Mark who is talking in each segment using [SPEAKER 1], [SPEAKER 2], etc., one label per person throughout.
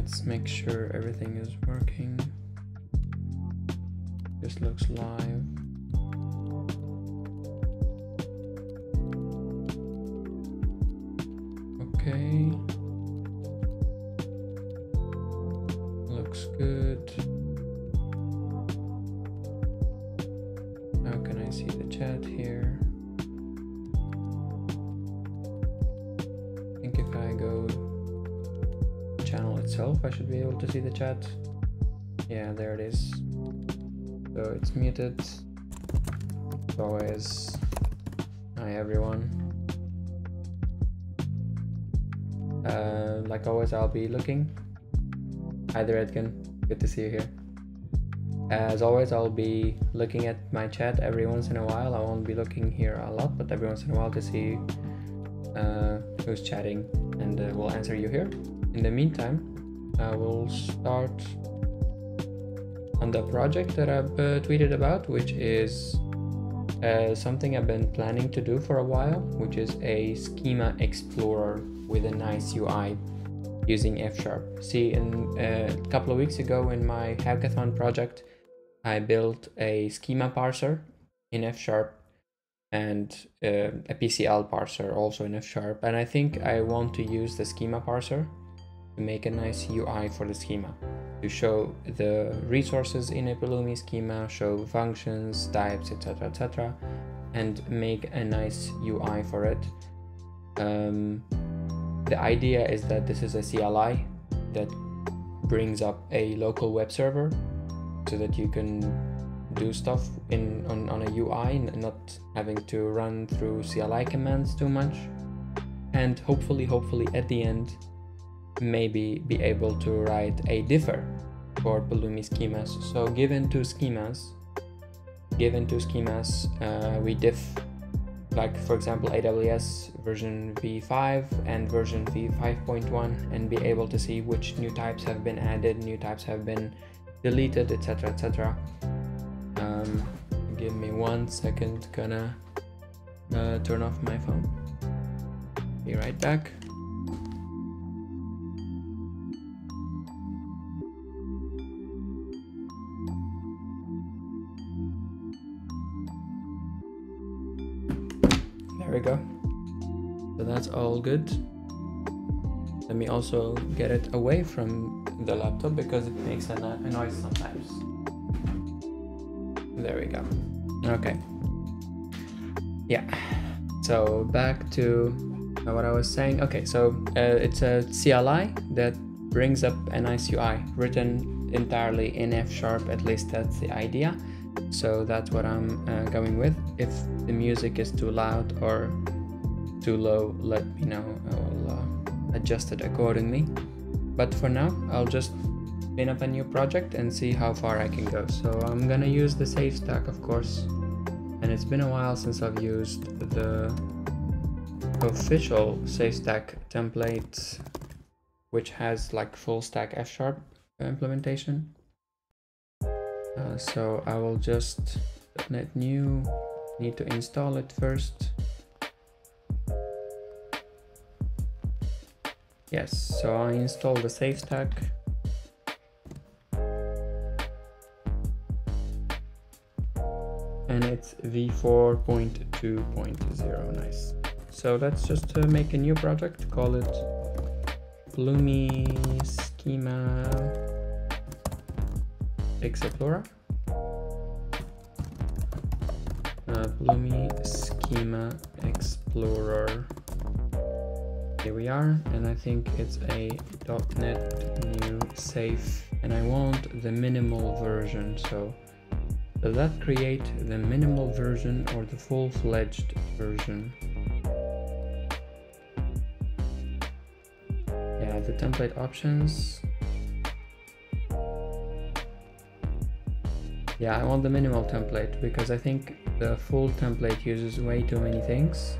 [SPEAKER 1] let's make sure everything is working. This looks live. Okay. Looks good. How can I see the chat here? I think if I go channel itself, I should be able to see the chat. Yeah, there it is. So it's muted. As always, hi everyone. Like always, I'll be looking. Hi there, Edkin. Good to see you here. As always, I'll be looking at my chat every once in a while. I won't be looking here a lot, but every once in a while to see who's chatting, and we'll answer you here. In the meantime, I will start on the project that I've tweeted about, which is something I've been planning to do for a while, which is a schema explorer with a nice UI using F#. See, a couple of weeks ago in my hackathon project, I built a schema parser in F# and a PCL parser also in F#. And I think I want to use the schema parser to make a nice UI for the schema, to show the resources in a Pulumi schema, show functions, types, etc., and make a nice UI for it. The idea is that this is a CLI that brings up a local web server so that you can do stuff on a UI and not having to run through CLI commands too much. And hopefully at the end, maybe be able to write a differ for Pulumi schemas. So given two schemas, we diff, like for example AWS version v5 and version v5.1, and be able to see which new types have been added, new types have been deleted, etc. Give me 1 second, gonna turn off my phone. Be right back. There we go. So that's all good. Let me also get it away from the laptop because it makes a noise sometimes. There we go. Okay. Yeah. So back to what I was saying. Okay, so it's a CLI that brings up a nice UI written entirely in F#. At least that's the idea. So that's what I'm going with. If the music is too loud or too low, let me know. I will adjust it accordingly. But for now, I'll just spin up a new project and see how far I can go. So I'm gonna use the save stack, of course. And it's been a while since I've used the official save stack template, which has like full stack F# implementation. So I will just .NET new, need to install it first. Yes, so I installed the save stack. And it's v4.2.0, nice. So let's just make a new project, call it Pulumi Schema Explorer. Pulumi Schema Explorer. Here we are, and I think it's a .NET new safe, and I want the minimal version. So does that create the minimal version or the full-fledged version? Yeah, the template options. Yeah, I want the minimal template because I think the full template uses way too many things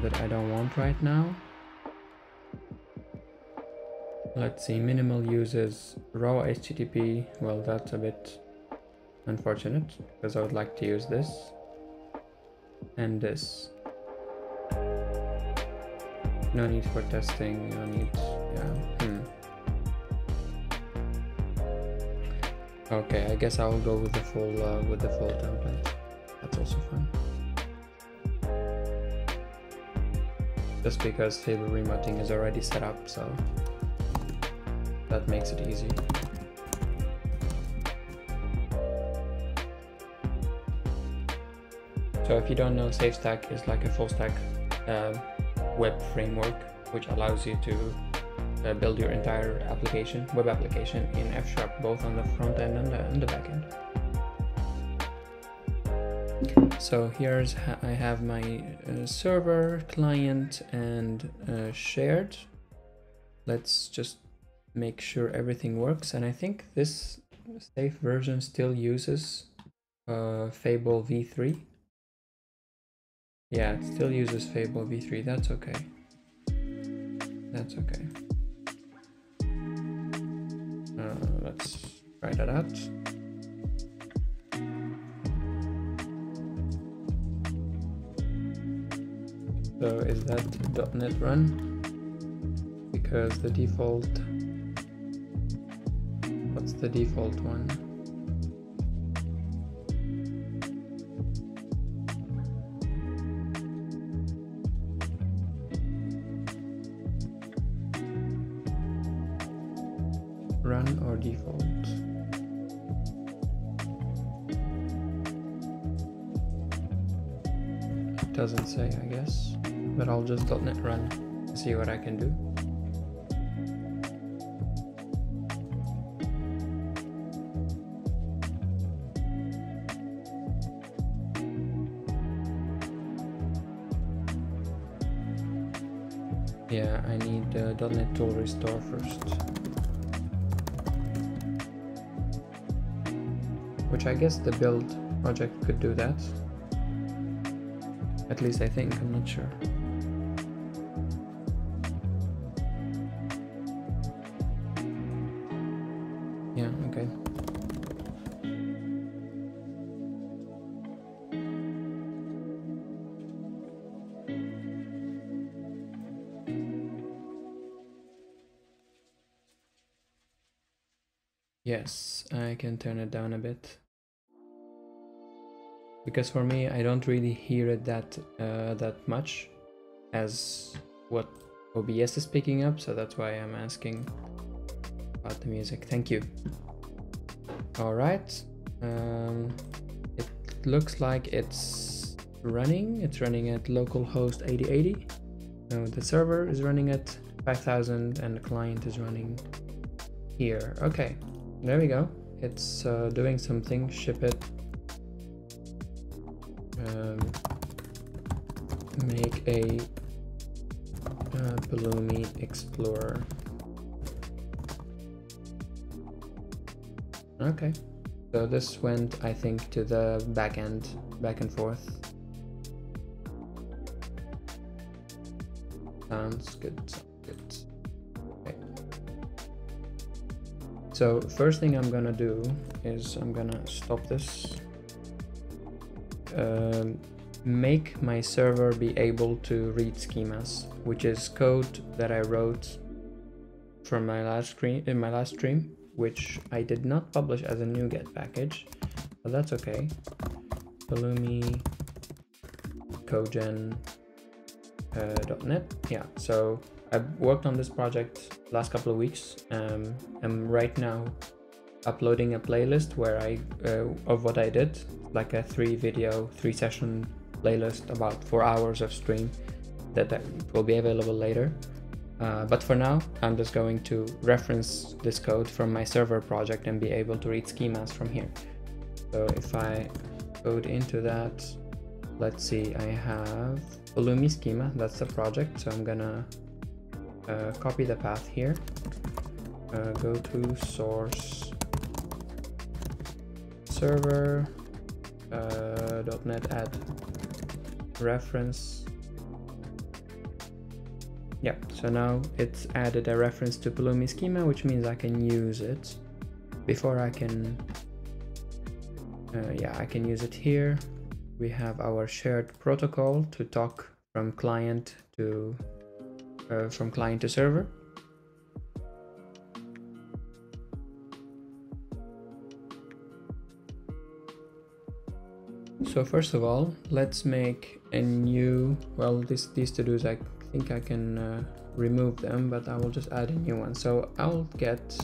[SPEAKER 1] that I don't want right now. Let's see, minimal uses raw HTTP. Well, that's a bit unfortunate because I would like to use this and this. No need for testing, no need, yeah. Okay, I guess I'll go with the full template. That's also fine. Just because Fable remoting is already set up, so that makes it easy. So if you don't know, SafeStack is like a full stack web framework, which allows you to build your entire application, web application in F#, both on the front end and the back end. So here's I have my server, client, and shared. Let's just make sure everything works. And I think this safe version still uses Fable v3. Yeah, it still uses Fable v3. That's okay. That's okay. Let's try that out. So is that .NET run? Because the default, what's the default one? Run or default? It doesn't say, I guess, but I'll just .NET run and see what I can do. Yeah, I need .NET tool restore first. Which I guess the build project could do that. At least I think, I'm not sure. Yeah, okay. Yes, I can turn it down a bit. Because for me, I don't really hear it that much as what OBS is picking up, so that's why I'm asking about the music. Thank you. All right, it looks like it's running. It's running at localhost 8080. So the server is running at 5000 and the client is running here. Okay, there we go. It's doing something. Ship it. Make a Pulumi Explorer. Okay, so this went, I think, to the back end, back and forth. Sounds good, sounds good. Okay. So first thing I'm gonna do is I'm gonna stop this. Make my server be able to read schemas, which is code that I wrote from my last stream, which I did not publish as a NuGet package, but that's okay. Pulumi cogen .NET. Yeah, so I've worked on this project last couple of weeks. I'm right now uploading a playlist where I of what I did, like a 3 session playlist, about 4 hours of stream that will be available later. But for now, I'm just going to reference this code from my server project and be able to read schemas from here. So if I code into that, let's see, I have Pulumi schema, that's the project. So I'm gonna copy the path here, go to source server .NET add reference. Yeah, so now it's added a reference to Pulumi schema, which means I can use it before I can I can use it here. We have our shared protocol to talk from client to server. So first of all, let's make a new, well, these to-dos, I think I can remove them, but I will just add a new one. So I'll get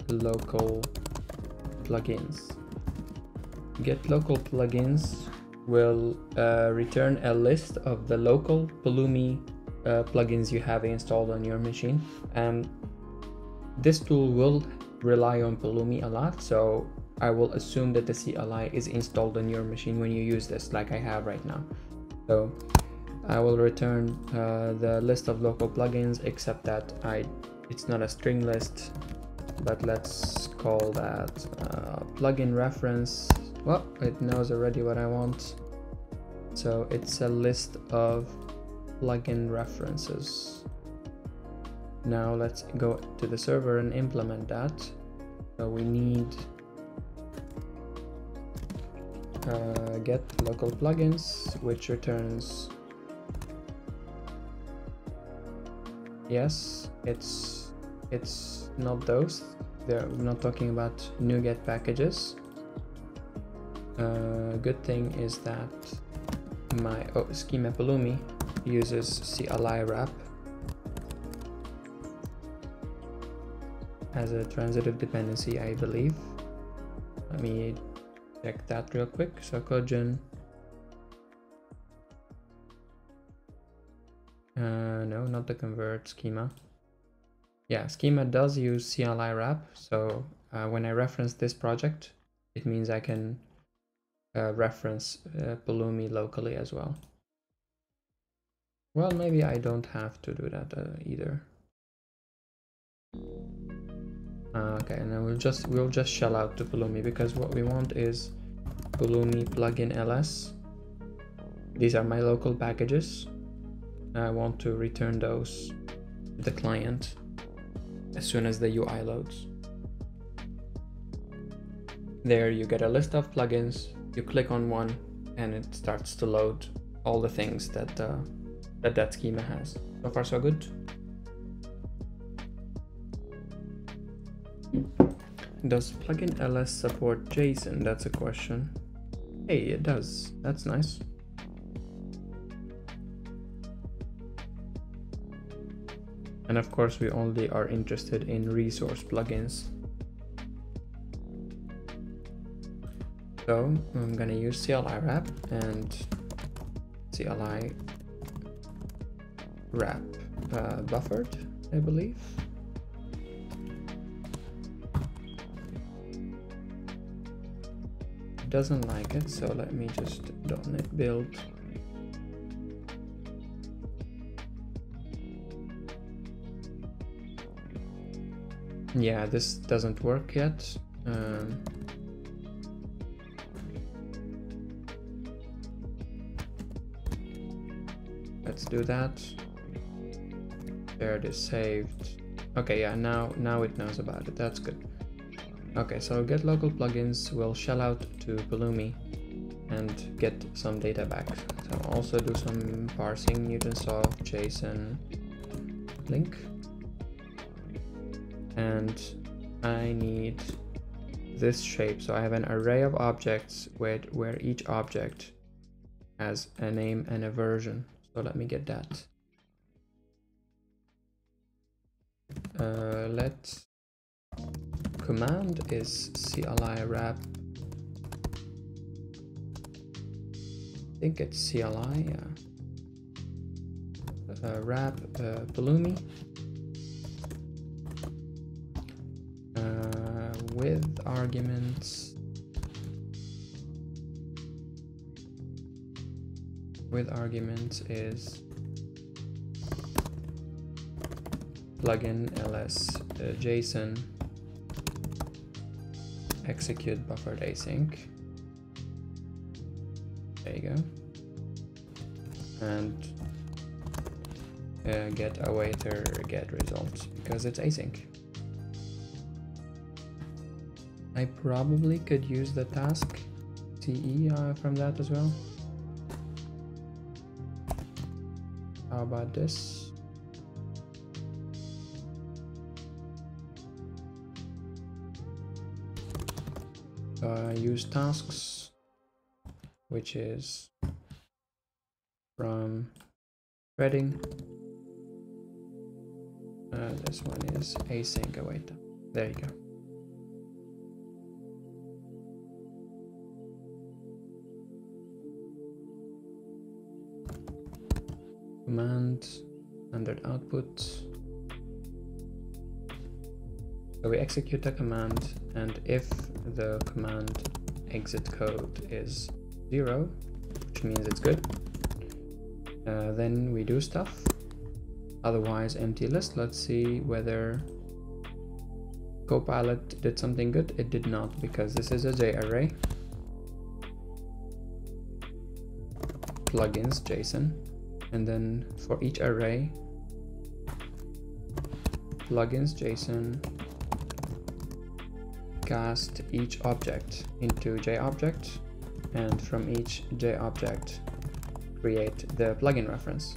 [SPEAKER 1] local plugins. Get local plugins will return a list of the local Pulumi plugins you have installed on your machine. This tool will rely on Pulumi a lot, so I will assume that the CLI is installed on your machine when you use this, like I have right now. So I will return the list of local plugins, except that it's not a string list, but let's call that plugin reference. Well, it knows already what I want, so it's a list of plugin references. Now let's go to the server and implement that. So we need get local plugins, which returns, yes, it's not those. We're not talking about NuGet packages. Good thing is that my schema Pulumi uses CLI wrap as a transitive dependency, I believe. Let me check that real quick. So Kojin, no, not the convert schema. Yeah, schema does use CLI wrap. So when I reference this project, it means I can reference Pulumi locally as well. Well, maybe I don't have to do that either. Okay, and then we'll just shell out to Pulumi, because what we want is Pulumi plugin ls. These are my local packages. I want to return those to the client as soon as the UI loads. There you get a list of plugins. You click on one and it starts to load all the things that that schema has. So far so good. Does plugin ls support JSON? That's a question. Hey, it does. That's nice. And of course, we only are interested in resource plugins. So I'm gonna use CLI wrap and CLI wrap buffered, I believe. Doesn't like it, so let me just .NET build. Yeah, this doesn't work yet. Let's do that. There it is saved. Okay, yeah, now it knows about it. That's good. Okay, so get local plugins will shell out to Pulumi and get some data back. So also do some parsing, Newtonsoft, JSON, link. And I need this shape. So I have an array of objects where each object has a name and a version. So let me get that. Let's command is CLI wrap. I think it's CLI, yeah. Wrap Pulumi with arguments. With arguments is plugin ls JSON execute buffered async. There you go. And get awaiter get results, because it's async. I probably could use the task CE from that as well. How about this? use tasks, which is from threading. This one is async await. There you go. Command, standard output. So we execute the command, and if the command exit code is 0, which means it's good, then we do stuff. Otherwise, empty list. Let's see whether Copilot did something good. It did not, because this is a J array. Plugins JSON, and then for each array, plugins JSON, cast each object into JObject, and from each JObject create the plugin reference.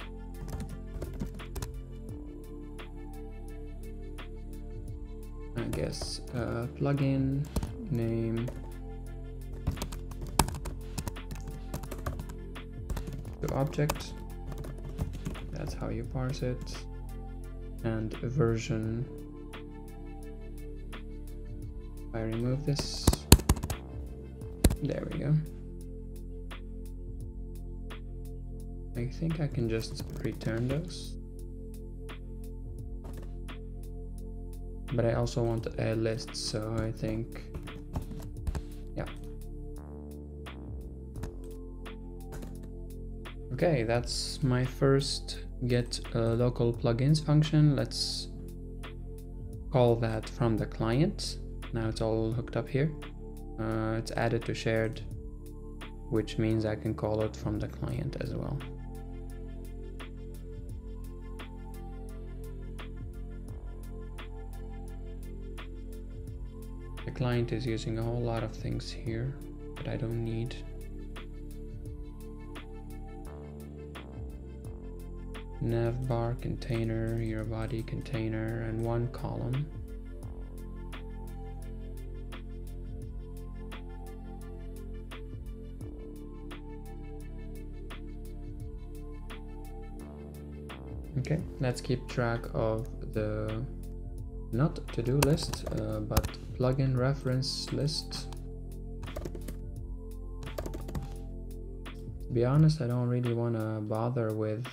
[SPEAKER 1] I guess plugin name to object, that's how you parse it, and version. If I remove this, there we go. I think I can just return those, but I also want a list, so I think, yeah. Okay, that's my first get local plugins function. Let's call that from the client. Now it's all hooked up here. It's added to shared, which means I can call it from the client as well. The client is using a whole lot of things here that I don't need. Navbar container, your body container, and one column. Okay, let's keep track of the not to-do list, but plugin reference list. To be honest, I don't really want to bother with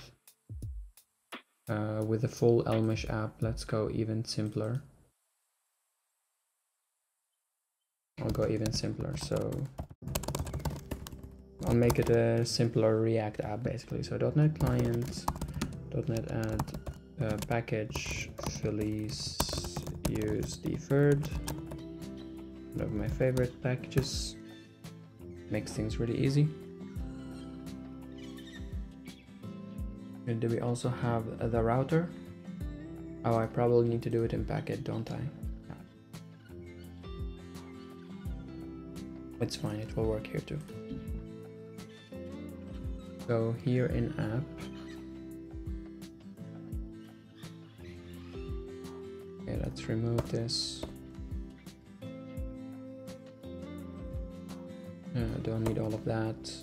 [SPEAKER 1] the full Elmish app. Let's go even simpler. I'll go even simpler, so I'll make it a simpler React app basically. So .NET client, .NET add package Phillies use deferred. One of my favorite packages. Makes things really easy. And do we also have the router? Oh, I probably need to do it in packet, don't I? Yeah. It's fine, it will work here too. So here in app, okay, let's remove this. Don't need all of that.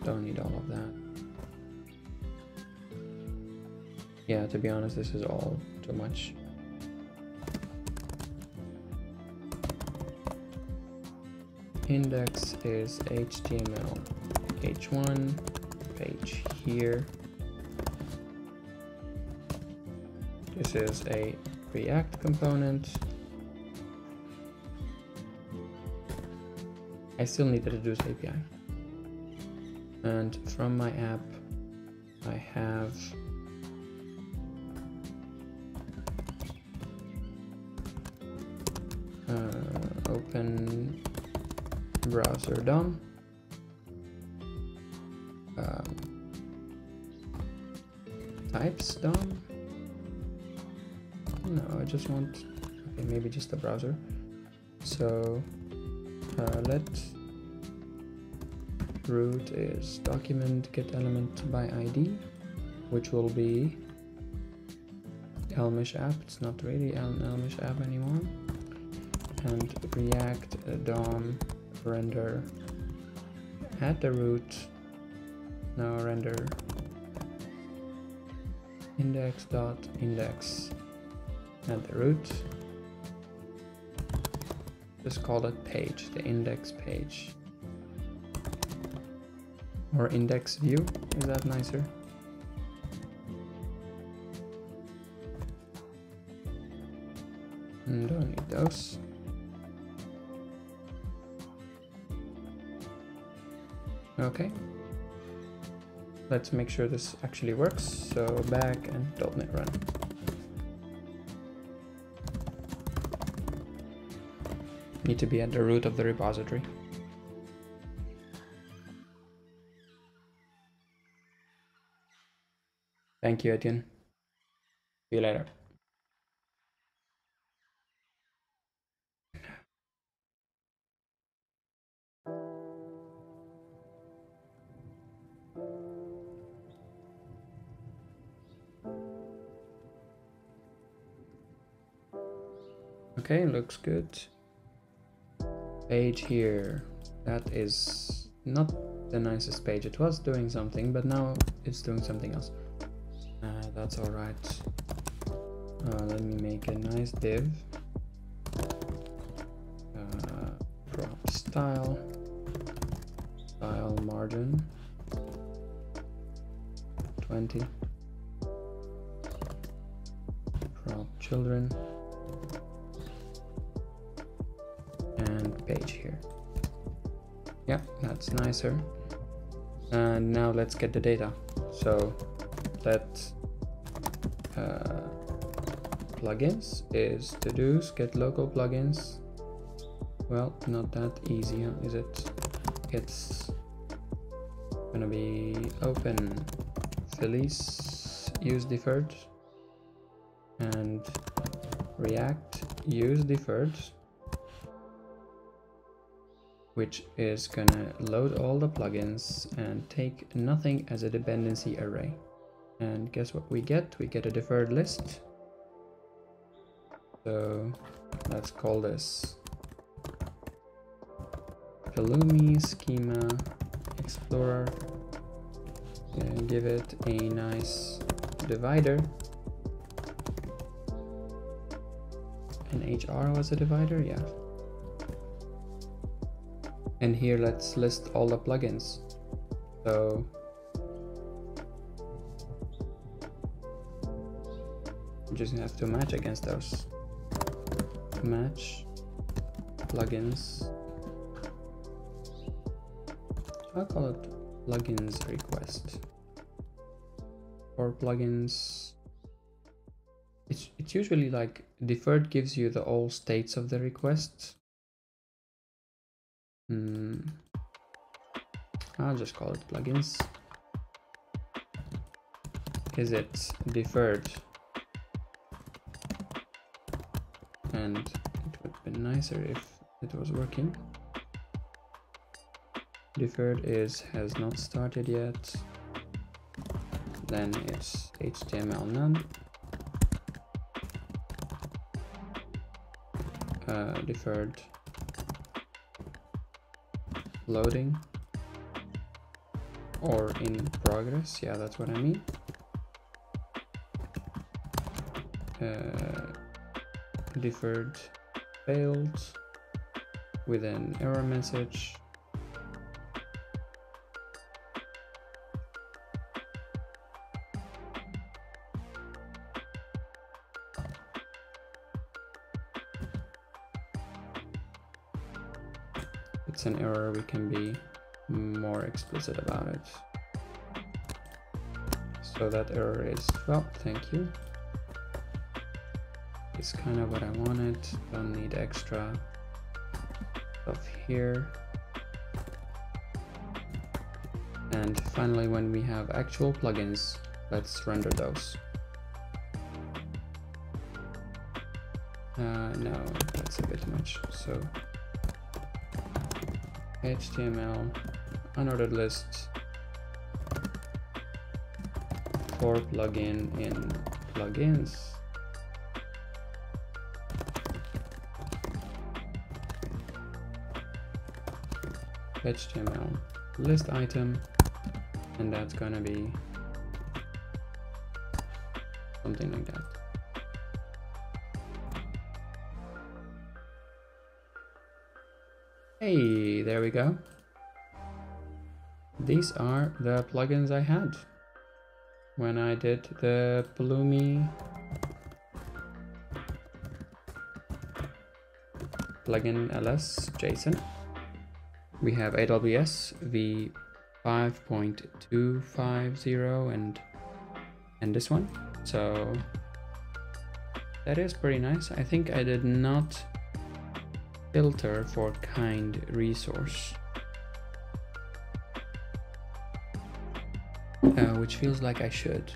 [SPEAKER 1] Don't need all of that. Yeah, to be honest, this is all too much. Index is HTML h1, page here. This is a React component. I still need the reduce API. And from my app, I have open browser DOM, types DOM. No, I just want, okay, maybe just the browser. So let root is document get element by ID, which will be Elmish app. It's not really an Elmish app anymore. and react DOM render at the root. Now render index.index at the root. Just call it page, the index page. Or index view, is that nicer? Don't need those. Okay. Let's make sure this actually works. So back and .NET run. Need to be at the root of the repository. Thank you, Etienne. See you later. Okay, looks good. Page here. That is not the nicest page. It was doing something, but now it's doing something else. That's all right. Let me make a nice div. Prop style margin 20. Prop children and page here. Yeah, that's nicer. And now let's get the data. So let plugins is to-dos, get local plugins. Well, not that easy, huh, is it? It's gonna be open Felice use deferred and React use deferred, which is gonna load all the plugins and take nothing as a dependency array. And guess what we get? We get a deferred list. So let's call this Pulumi Schema Explorer. And give it a nice divider. And HR was a divider, yeah. And here let's list all the plugins. So you just have to match against those. Match plugins. I'll call it plugins request. Or plugins. It's usually like deferred gives you the all states of the request. I'll just call it plugins. Is it deferred? And it would have been nicer if it was working. Deferred is has not started yet. Then it's HTML none. Deferred loading or in progress. Yeah, that's what I mean. Deferred failed with an error message. It's an error, we can be more explicit about it. So that error is, well, thank you. It's kind of what I wanted. Don't need extra stuff here. And finally, when we have actual plugins, let's render those. No, that's a bit much. So HTML unordered list for plugin in plugins. HTML list item, and that's gonna be something like that. Hey, there we go. These are the plugins I had when I did the Pulumi plugin ls JSON. We have AWS v5.250 and this one. So that is pretty nice. I think I did not filter for kind resource, which feels like I should.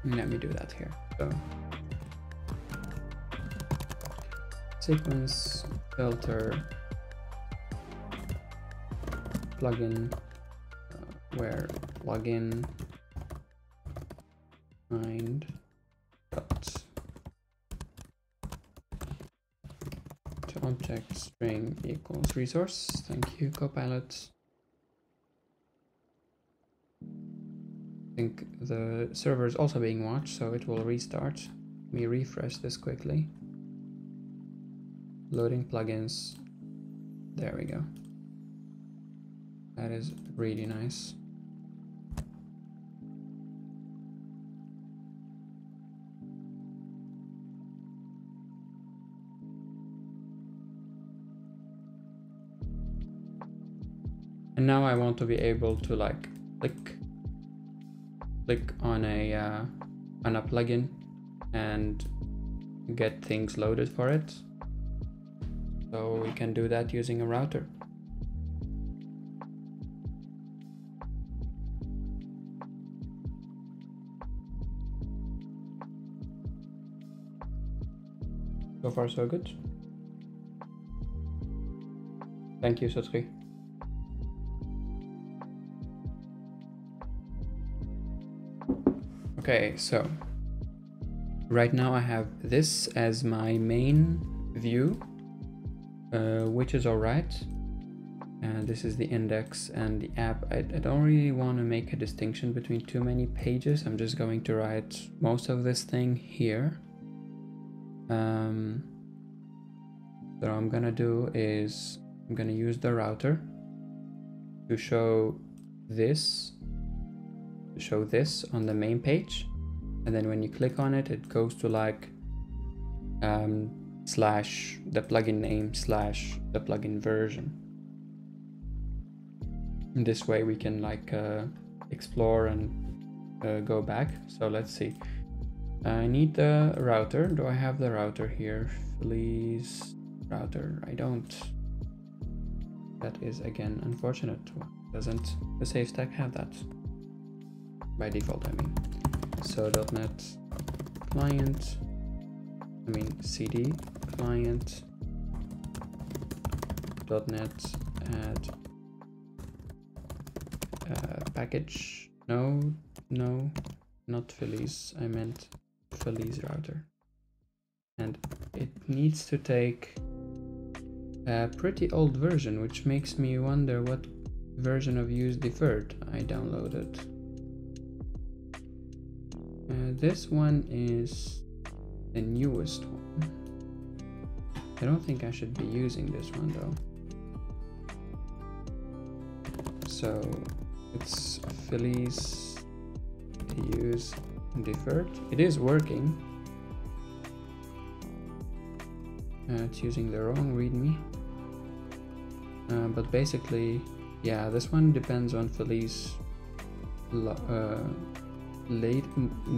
[SPEAKER 1] Let me do that here. So sequence filter plugin where plugin kind dot to object string equals resource. Thank you, Copilot. I think the server is also being watched, so it will restart. Let me refresh this quickly. Loading plugins. There we go. That is really nice. And now I want to be able to like click on a plugin and get things loaded for it. So we can do that using a router. So far so good. Thank you, Sotri. Okay, so right now I have this as my main view, which is alright. And this is the index and the app. I don't really want to make a distinction between too many pages. I'm just going to write most of this thing here. So what I'm gonna do is I'm gonna use the router to show this on the main page, and then when you click on it, it goes to like slash the plugin name slash the plugin version. And this way we can like explore and go back. So let's see. I need the router. Do I have the router here? Please, router. I don't. That is again unfortunate. Doesn't the save stack have that? By default, I mean. So .NET client. I mean CD client. .NET add package. No, not Feliz. I meant Feliz router. And it needs to take a pretty old version, which makes me wonder what version of use deferred I downloaded. This one is the newest one. I don't think I should be using this one though. So it's Feliz use deferred. It is working. It's using the wrong readme. But basically, yeah, this one depends on Feliz the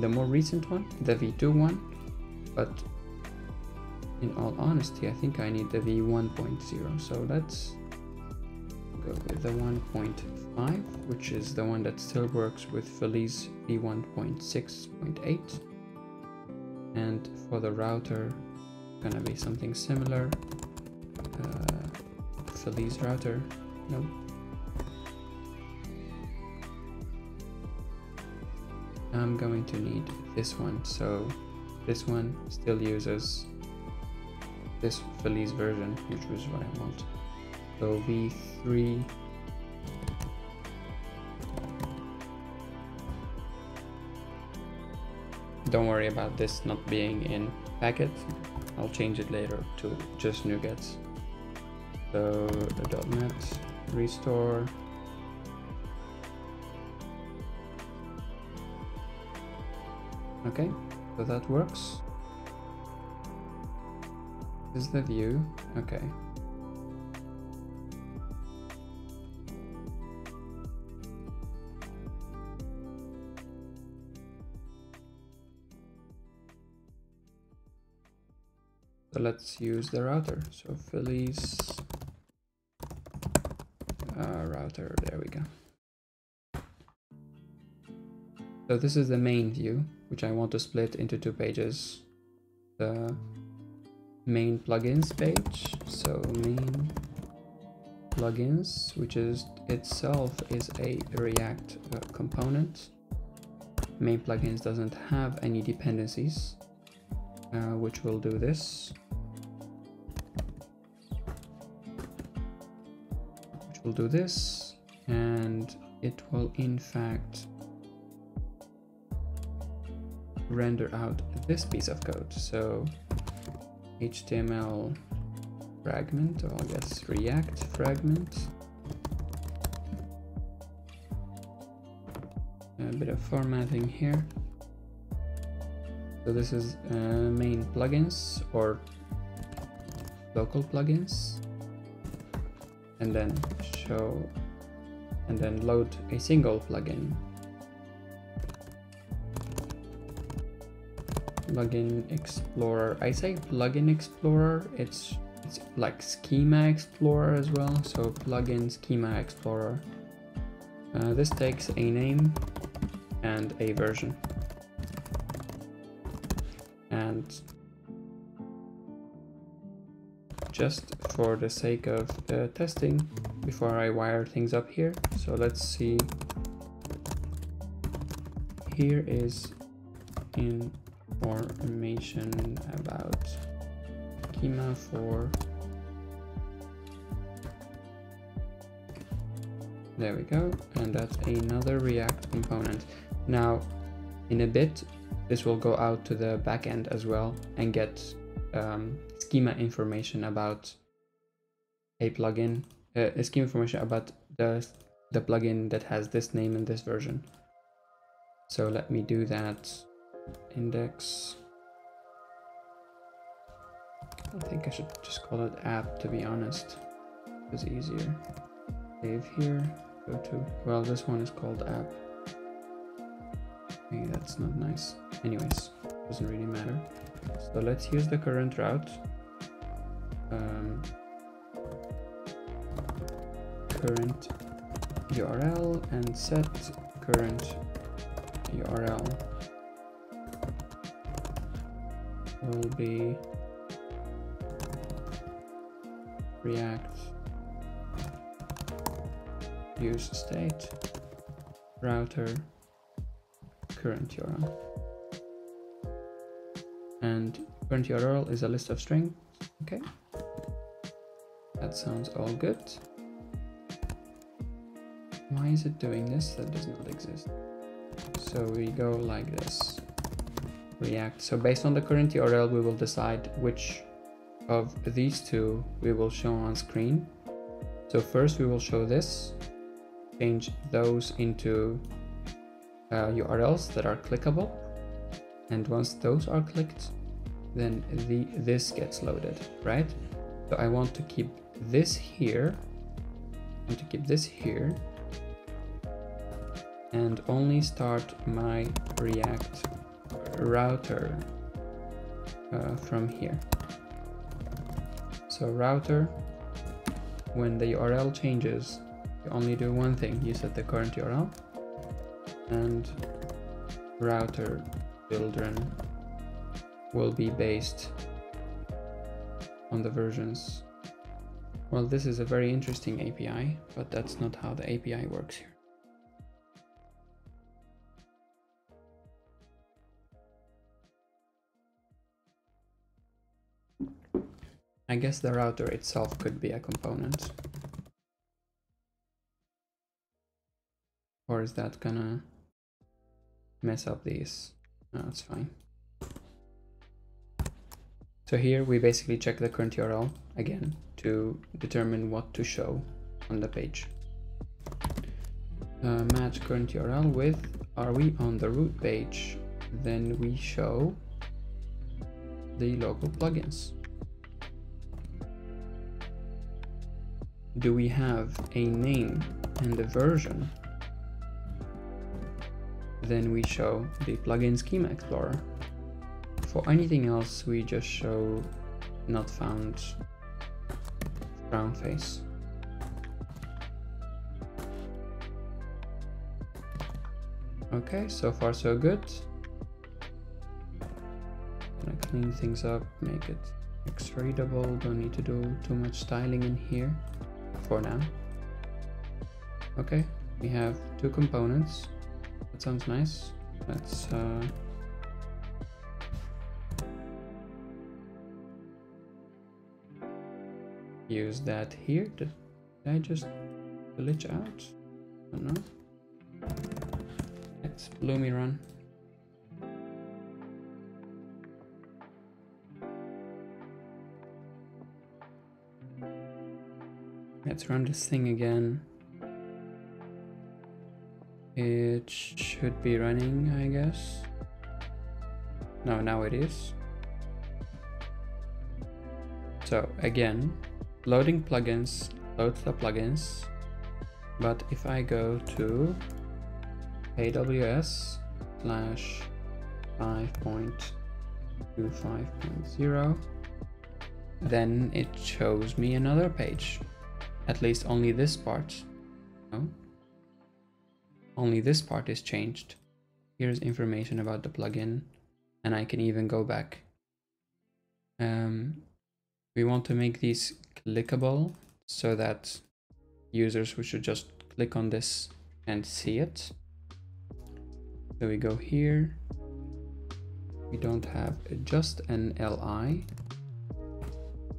[SPEAKER 1] more recent one, the V2 one. But in all honesty, I think I need the V1.0. So let's go with the 1.5, which is the one that still works with Feliz V1.6.8. And for the router, gonna be something similar. Feliz router, no. I'm going to need this one, so this one still uses this Feliz version, which was what I want. So v3 don't worry about this not being in packet. I'll change it later to just NuGets. So the dotnet restore. Okay, so that works. This is the view. Okay. So let's use the router. So Philly's router, there we go. So this is the main view, which I want to split into two pages. The main plugins page, so main plugins, which is itself is a React component. Main plugins doesn't have any dependencies, which will do this. Will do this, and it will in fact render out this piece of code. So HTML fragment, or I guess React fragment, a bit of formatting here. So this is main plugins or local plugins, and then show and then load a single plugin. Plugin Explorer. I say Plugin Explorer, it's like Schema Explorer as well. So Plugin Schema Explorer. This takes a name and a version. And just for the sake of testing, before I wire things up here, so let's see. Here is information about schema for, there we go, and that's another React component. Now in a bit this will go out to the backend as well and get schema information about a plugin, schema information about the plugin that has this name and this version. So let me do that. Index, I think I should just call it app, to be honest. It's easier. Save here, go to, well, this one is called app. Okay, that's not nice. Anyways, doesn't really matter. So let's use the current route. Current URL and set current URL will be React use state router current URL, and current URL is a list of strings. Okay, that sounds all good. Why is it doing this? That does not exist. So we go like this. React. So based on the current URL, we will decide which of these two we will show on screen. So first we will show this, change those into URLs that are clickable, and once those are clicked, then this gets loaded, right? So I want to keep this here, and only start my React router from here. So router, when the URL changes, you only do one thing. You set the current URL, and router children will be based on the versions. Well, this is a very interesting API, but that's not how the API works here. I guess the router itself could be a component. or is that gonna mess up these? No, it's fine. So here we basically check the current URL again to determine what to show on the page. Match current URL with, are we on the root page? Then we show the local plugins. Do we have a name and a version? Then we show the plugin Schema Explorer. For anything else, we just show not found brown face. Okay, so far so good. Gonna clean things up, make it extra readable. Don't need to do too much styling in here for now. Okay, we have 2 components. That sounds nice. Let's use that here. Did I just glitch out? I don't know. Let's Pulumi run. Let's run this thing again. It should be running, I guess. No, now it is. So again, loading plugins, loads the plugins. But if I go to AWS/5.25.0, then it shows me another page. At least only this part. No? Only this part is changed. Here's information about the plugin, and I can even go back. We want to make these clickable so that users who should just click on this and see it. So we go here. We don't have just an LI.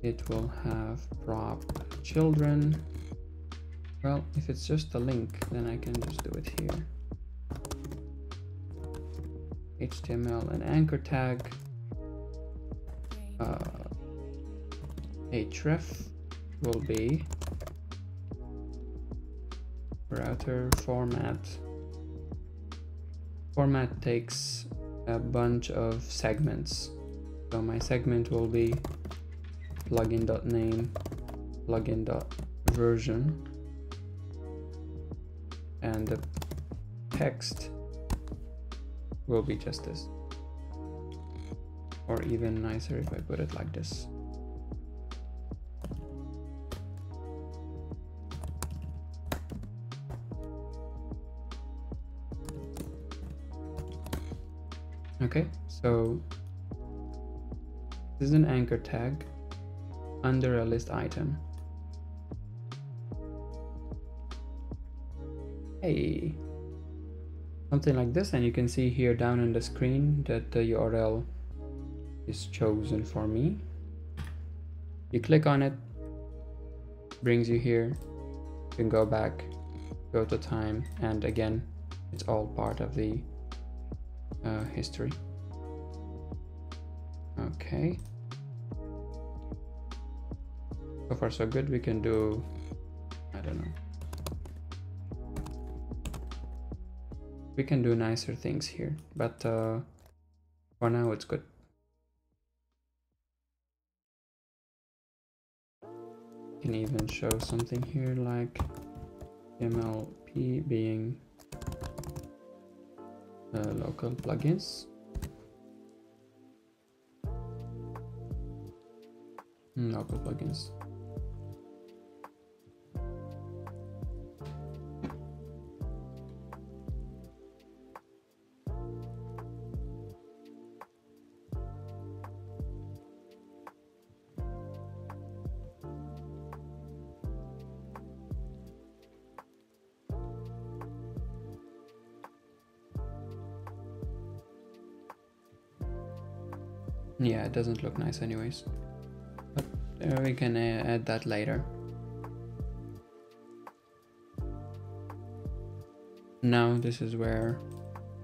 [SPEAKER 1] It will have prop children. Well, if it's just a link, then I can just do it here. HTML and anchor tag. href will be router format. Format takes a bunch of segments. So my segment will be plugin.name, plugin.version, and the text will be just this. Or even nicer if I put it like this. Okay, so this is an anchor tag under a list item. Hey, something like this, and you can see here down on the screen that the URL is chosen for me. You click on it, brings you here. You can go back, go to time, and again, it's all part of the history. Okay. So far so good. We can do, I don't know. We can do nicer things here, but for now it's good. Can even show something here like MLP being local plugins. Local plugins. Yeah, it doesn't look nice anyways, but we can add that later. Now this is where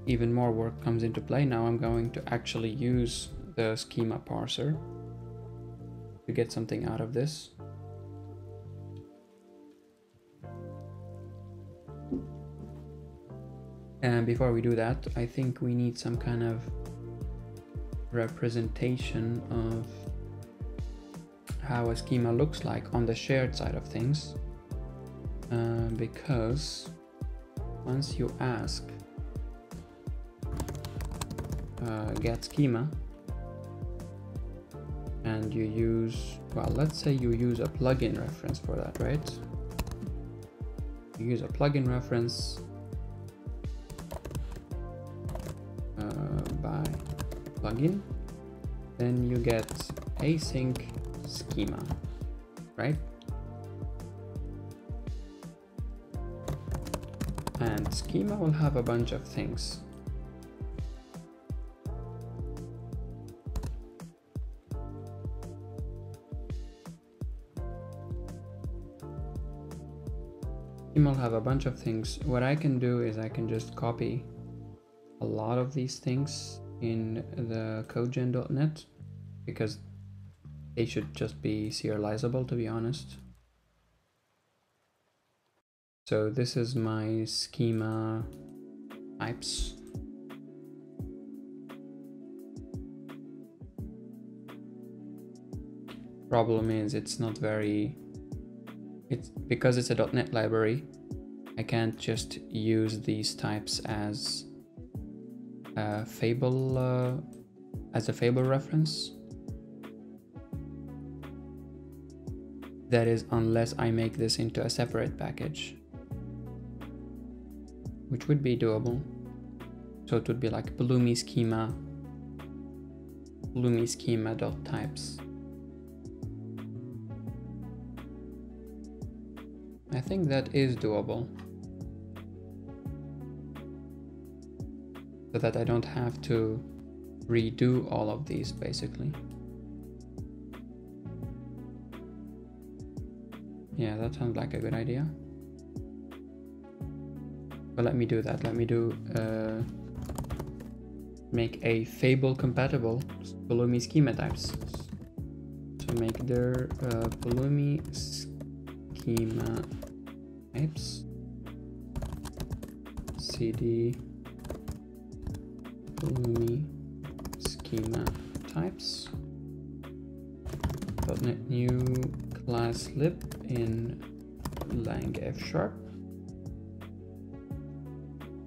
[SPEAKER 1] even more work comes into play. Now I'm going to actually use the schema parser to get something out of this. And before we do that, I think we need some kind of representation of how a schema looks like on the shared side of things, because once you ask get schema and you use, well, let's say you use a plugin reference for that, right? You use a plugin reference by plugin, then you get async schema, right? And schema will have a bunch of things. Schema will have a bunch of things. What I can do is I can just copy a lot of these things in the codegen.net because they should just be serializable, to be honest. So this is my schema types. Problem is it's not very, because it's a .NET library, I can't just use these types as Fable as a Fable reference. That is, unless I make this into a separate package, which would be doable. So it would be like Pulumi schema.types. I think that is doable, so that I don't have to redo all of these basically. Yeah, that sounds like a good idea. But let me do that. Let me do make a Fable compatible Pulumi schema types. So make their Pulumi schema types cd Pulumi schema types .NET new class lib in lang f#,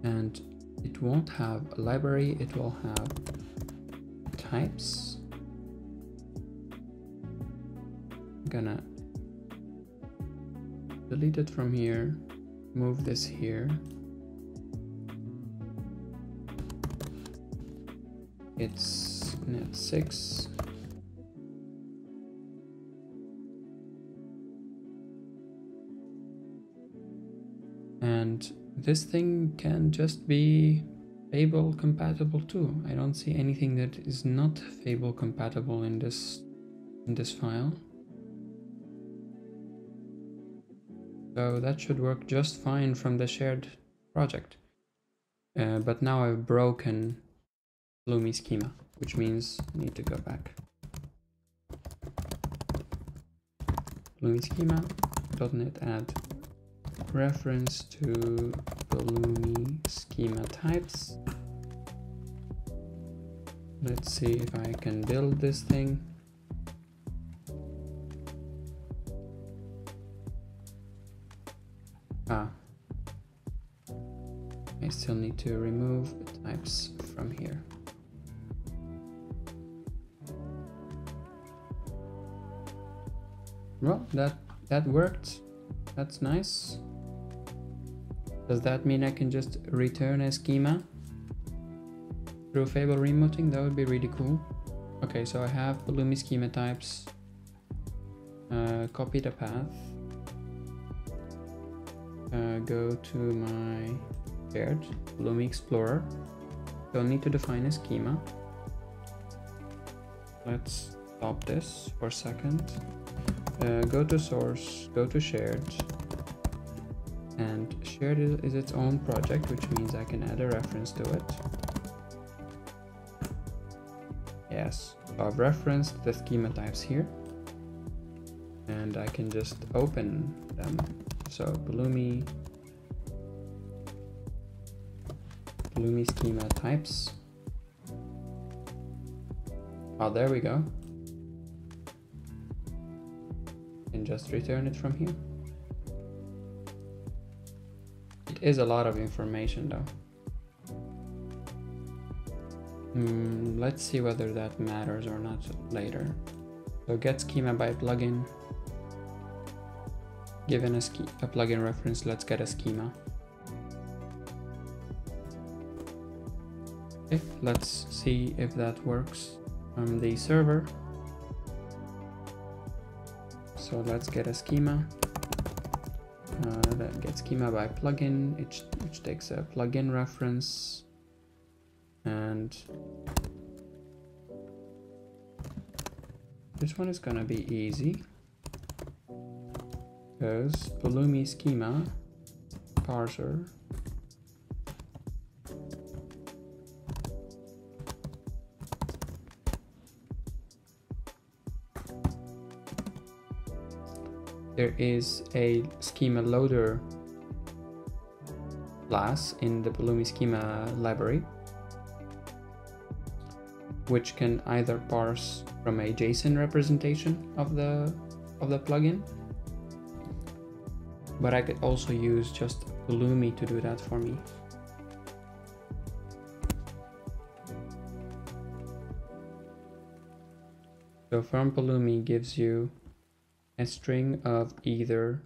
[SPEAKER 1] and it won't have a library, it will have types. I'm gonna delete it from here, move this here. It's net 6. And this thing can just be Fable compatible too. I don't see anything that is not Fable compatible in this file. So that should work just fine from the shared project. But now I've broken Pulumi schema, which means I need to go back. Pulumi schema, .NET add reference to Pulumi schema types. Let's see if I can build this thing. I still need to remove types from here. Well, that worked. That's nice. Does that mean I can just return a schema through Fable remoting? That would be really cool. Okay, so I have Pulumi schema types. Copy the path. Go to my shared Pulumi Explorer. Don't need to define a schema. Let's stop this for a second. Go to source, go to shared, And shared is its own project, which means I can add a reference to it. Yes, so I've referenced the schema types here, and I can just open them. So Pulumi schema types. Oh, there we go. And just return it from here. It is a lot of information though. Let's see whether that matters or not later. So get schema by plugin. Given a plugin reference, let's get a schema. Okay, let's see if that works from the server. So let's get a schema. That gets schema by plugin, which takes a plugin reference, and this one is gonna be easy because Pulumi schema parser there is a schema loader class in the Pulumi schema library, which can either parse from a JSON representation of the plugin, but I could also use just Pulumi to do that for me. So from Pulumi gives you a string of either,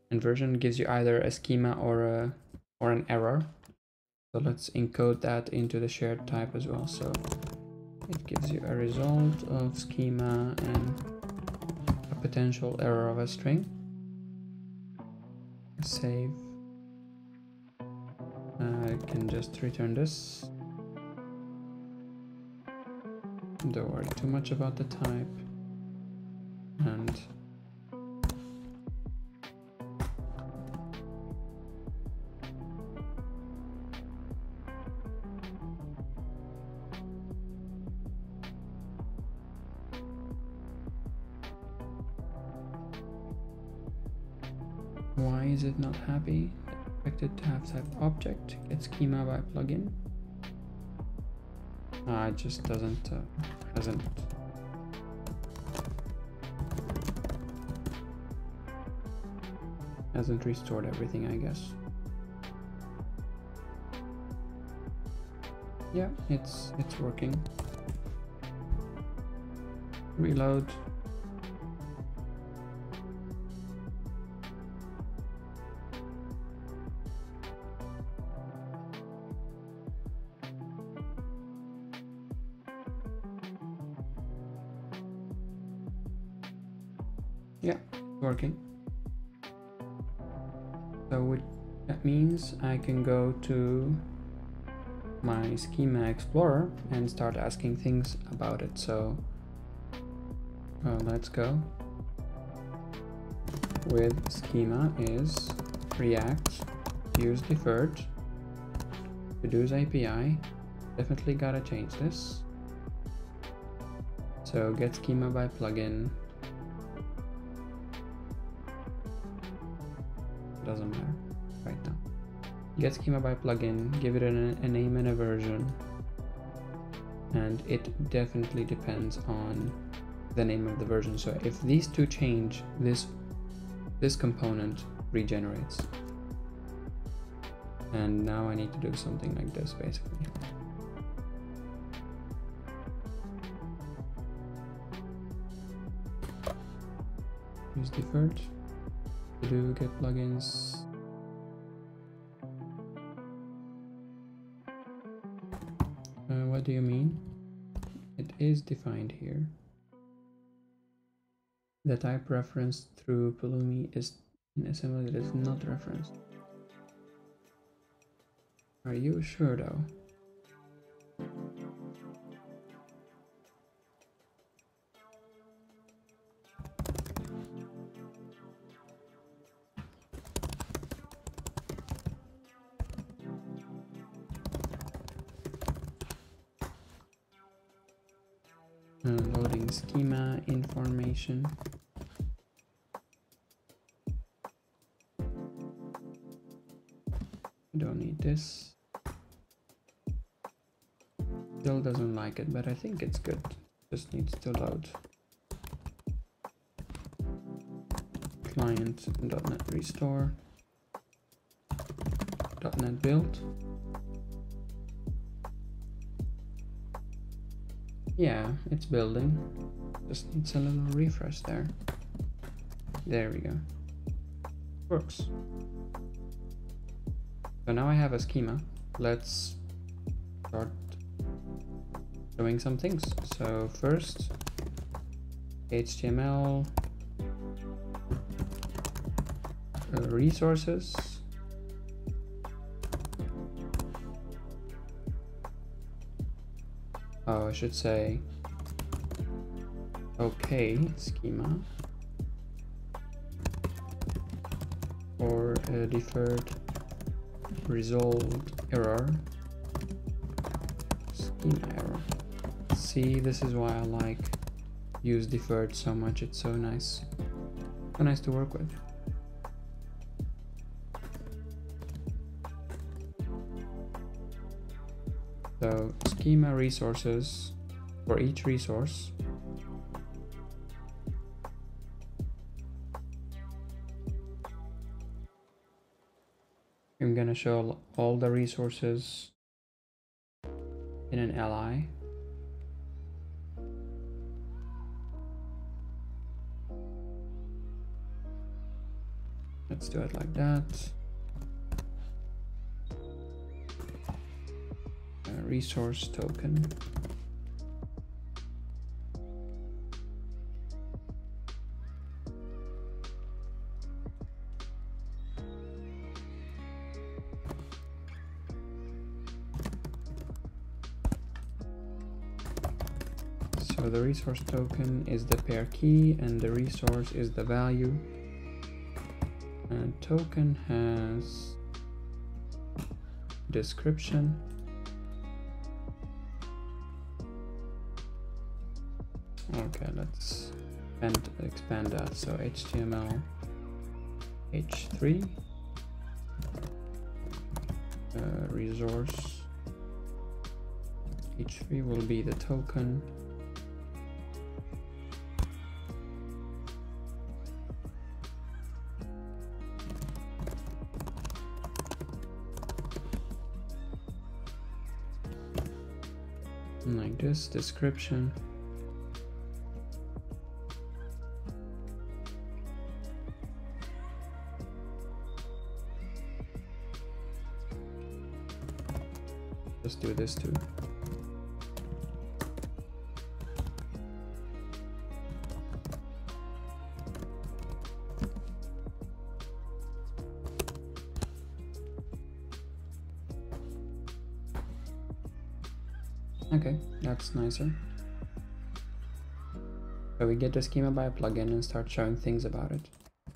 [SPEAKER 1] and version gives you either a schema or an error. So let's encode that into the shared type as well. So it gives you a result of schema and a potential error of a string. Save. I can just return this. Don't worry too much about the type. And why is it not happy? Expected to have type object, get schema by plugin. It just hasn't restored everything, I guess. Yeah, it's working. Reload. Yeah, it's working. So that means I can go to my Schema Explorer and start asking things about it. So let's go. With schema is React use deferred to do's API. Definitely gotta change this. So get schema by plugin. Doesn't matter right now. Get schema by plugin, give it a name and a version, and it definitely depends on the name of the version. So if these two change, this component regenerates. And now I need to do something like this basically. Use deferred. Do get plugins. What do you mean? It is defined here. The type referenced through Pulumi is in assembly that is not referenced. Are you sure though? Loading schema information. Don't need this. Still doesn't like it, but I think it's good. Just needs to load. Client .NET restore. .NET build. Yeah, it's building. Just needs a little refresh there. There we go. Works. So now I have a schema. Let's start doing some things. So first, HTML resources. Oh, I should say okay schema or a deferred resolved error schema error. See, this is why I like use deferred so much. It's so nice to work with. So schema resources for each resource. I'm gonna show all the resources in an li. Let's do it like that. Resource token. So the resource token is the pair key and the resource is the value. And token has description. Okay, let's expand that. So HTML h3 resource h3 will be the token. Like this, description. Let's do this too. Okay, that's nicer. So we get the schema by a plugin and start showing things about it.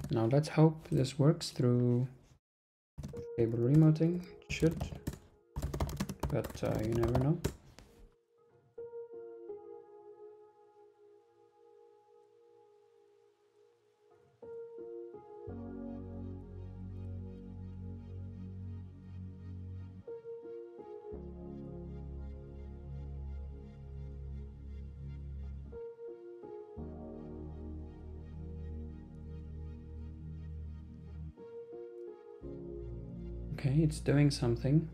[SPEAKER 1] Now let's hope this works through Fable remoting. It should, but you never know. Okay, it's doing something.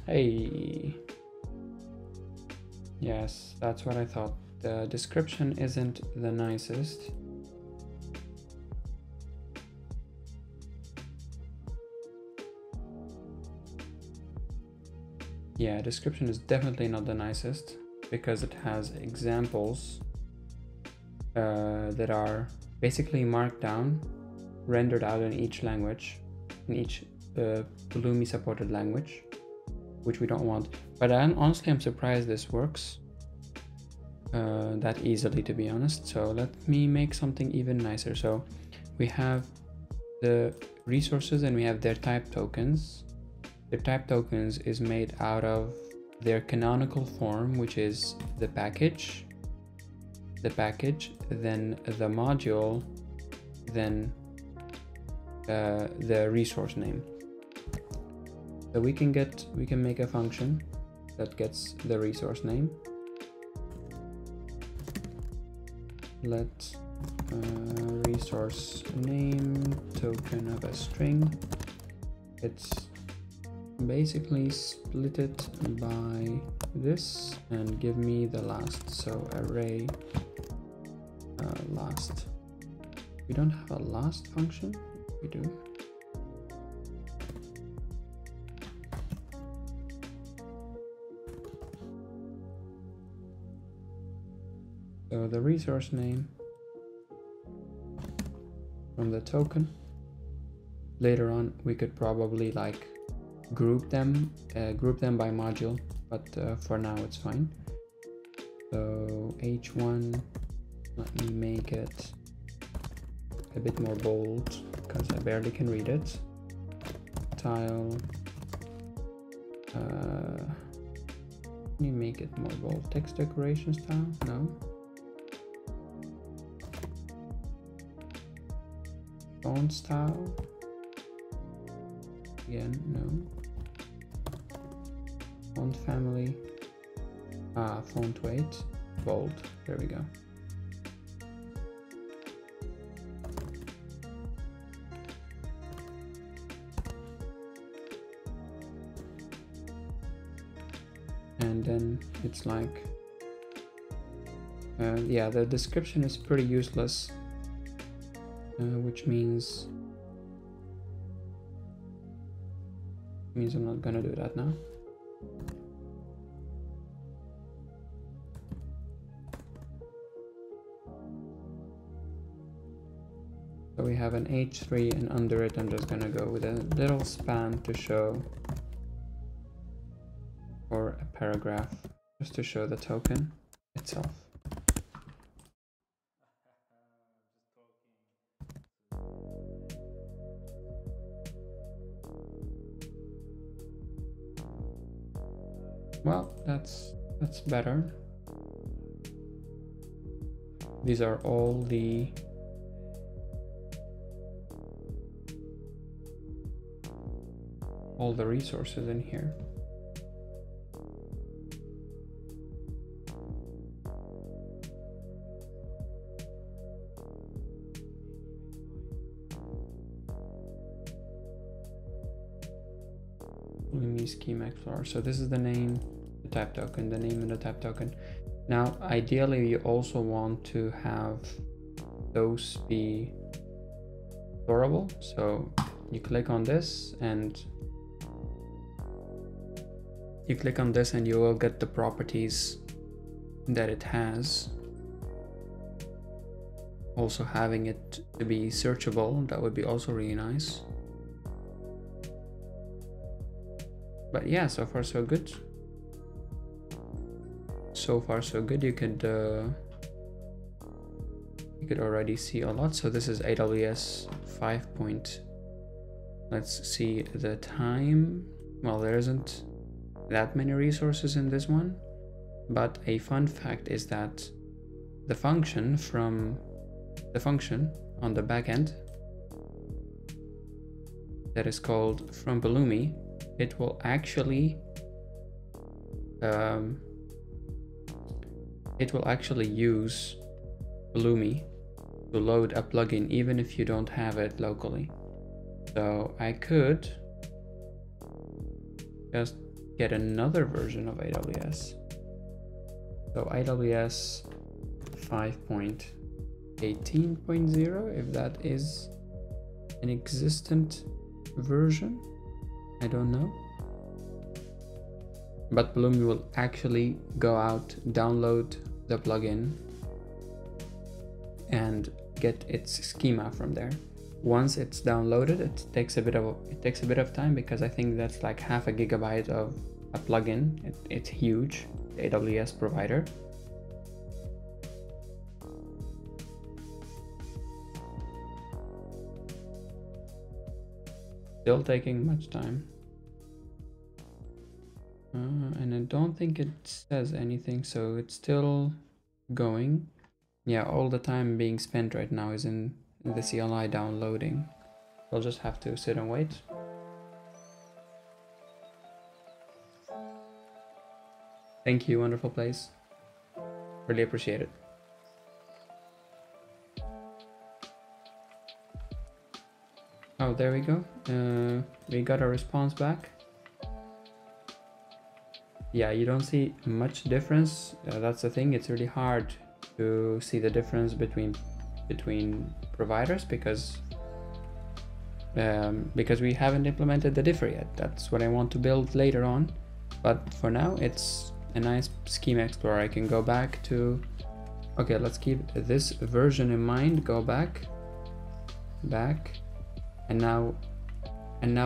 [SPEAKER 1] Hey. Yes, that's what I thought. The description isn't the nicest. Yeah, description is definitely not the nicest because it has examples that are basically marked down, rendered out in each language, in each Pulumi supported language, which we don't want. But honestly, I'm surprised this works that easily, to be honest. So let me make something even nicer. So we have the resources and we have their type tokens. The type tokens is made out of their canonical form, which is the package, then the module, then the resource name. So we can make a function that gets the resource name. Let resource name token of a string. It's basically split it by this and give me the last. So array last. We don't have a last function. We do. So the resource name from the token. Later on, we could probably like group them by module, but for now it's fine. So h1, let me make it a bit more bold because I barely can read it. Tile. Can you make it more bold? Text decoration style? No. Font style? Again, no. Font family. Font weight. Bold. There we go. And then it's like, yeah, the description is pretty useless, which means I'm not gonna do that now. So we have an h3, and under it I'm just gonna go with a little span to show, or a paragraph, just to show the token itself. Well, that's better. These are all the resources in here. Pulumi Schema Explorer. So this is the name, the type token, the name and the type token. Now, ideally, you also want to have those be storable. So you click on this and you will get the properties that it has. Also having it to be searchable, that would be also really nice. But yeah, so far so good. So far so good. You could already see a lot. So this is AWS 5. Let's see the time. Well, there isn't that many resources in this one, but a fun fact is that the function on the back end that is called from Pulumi, it will actually use Pulumi to load a plugin even if you don't have it locally. So I could just get another version of AWS. So AWS 5.18.0, if that is an existent version, I don't know. But Pulumi will actually go out, download the plugin, and get its schema from there. Once it's downloaded, it takes a bit of time, because I think that's like half a gigabyte of a plugin. It's huge, the AWS provider. Still taking much time. And it don't think it says anything, so it's still going. Yeah, all the time being spent right now is in the CLI downloading. I'll just have to sit and wait. Thank you, wonderful place. Really appreciate it. Oh, there we go. We got a response back. Yeah, you don't see much difference. That's the thing. It's really hard to see the difference between providers because we haven't implemented the differ yet. That's what I want to build later on. But for now, it's a nice schema explorer. I can go back to. Okay, let's keep this version in mind. Go back, and now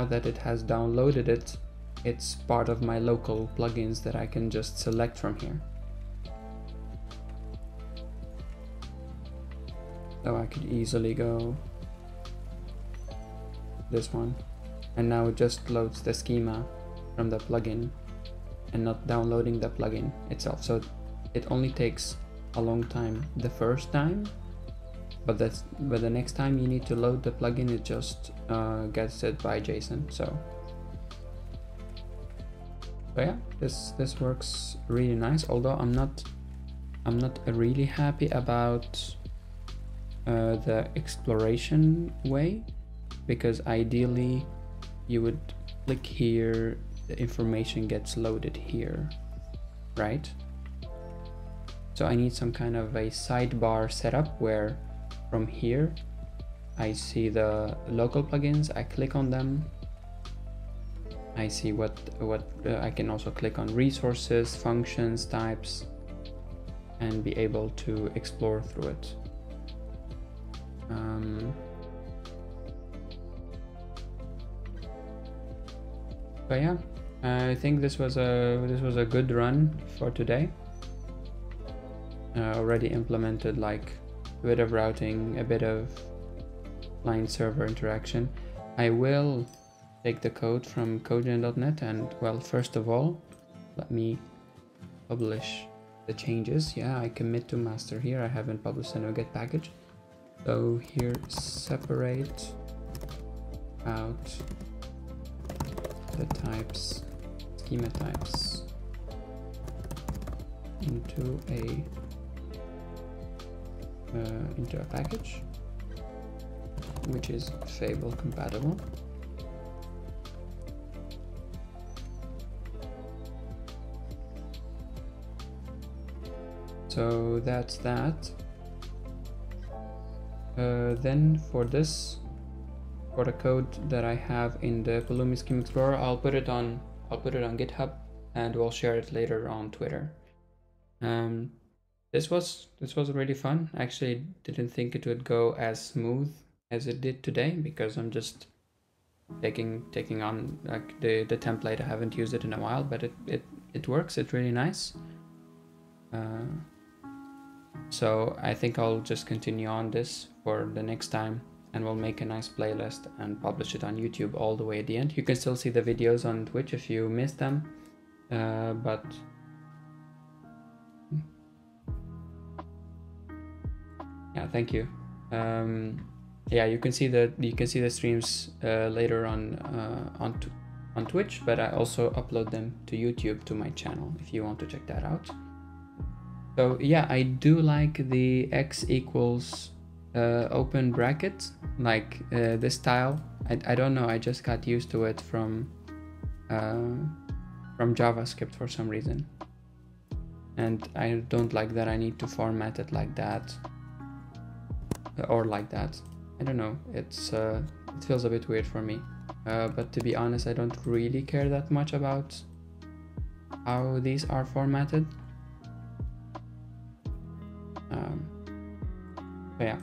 [SPEAKER 1] that it has downloaded it, it's part of my local plugins that I can just select from here. So I could easily go this one, and now it just loads the schema from the plugin and not downloading the plugin itself. So it only takes a long time the first time, but the next time you need to load the plugin, it just gets it by JSON. So yeah, this works really nice. Although I'm not really happy about the exploration way, because ideally you would click here, the information gets loaded here, right? So I need some kind of a sidebar setup where from here I see the local plugins, I click on them, I see what I can also click on resources, functions, types, and be able to explore through it. But yeah, I think this was a good run for today. Already implemented like a bit of routing, a bit of client server interaction. I will take the code from codegen.net and, well, first of all, let me publish the changes. Yeah, I commit to master here. I haven't published a NuGet package. So here, separate out the types, schema types into a package which is Fable compatible. So that's that. Then for the code that I have in the Pulumi Schema Explorer, I'll put it on GitHub, and we'll share it later on Twitter. This was really fun. I actually didn't think it would go as smooth as it did today, because I'm just taking on like the template. I haven't used it in a while, but it works. It's really nice. So I think I'll just continue on this for the next time, and we'll make a nice playlist and publish it on YouTube all the way at the end. You can still see the videos on Twitch if you missed them, but yeah, thank you. Yeah, you can see the streams later on Twitch, but I also upload them to YouTube to my channel if you want to check that out. So yeah, I do like the x equals open bracket, like this style. I don't know, I just got used to it from JavaScript for some reason, and I don't like that I need to format it like that or like that. I don't know, it feels a bit weird for me, but to be honest, I don't really care that much about how these are formatted. But yeah.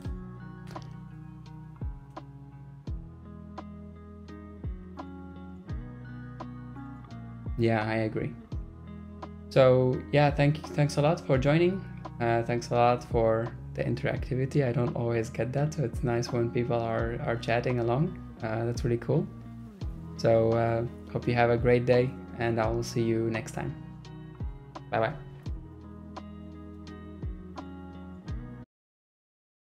[SPEAKER 1] Yeah, I agree. So yeah, thanks a lot for joining. Thanks a lot for the interactivity. I don't always get that, so it's nice when people are chatting along. That's really cool. So hope you have a great day, and I will see you next time. Bye bye.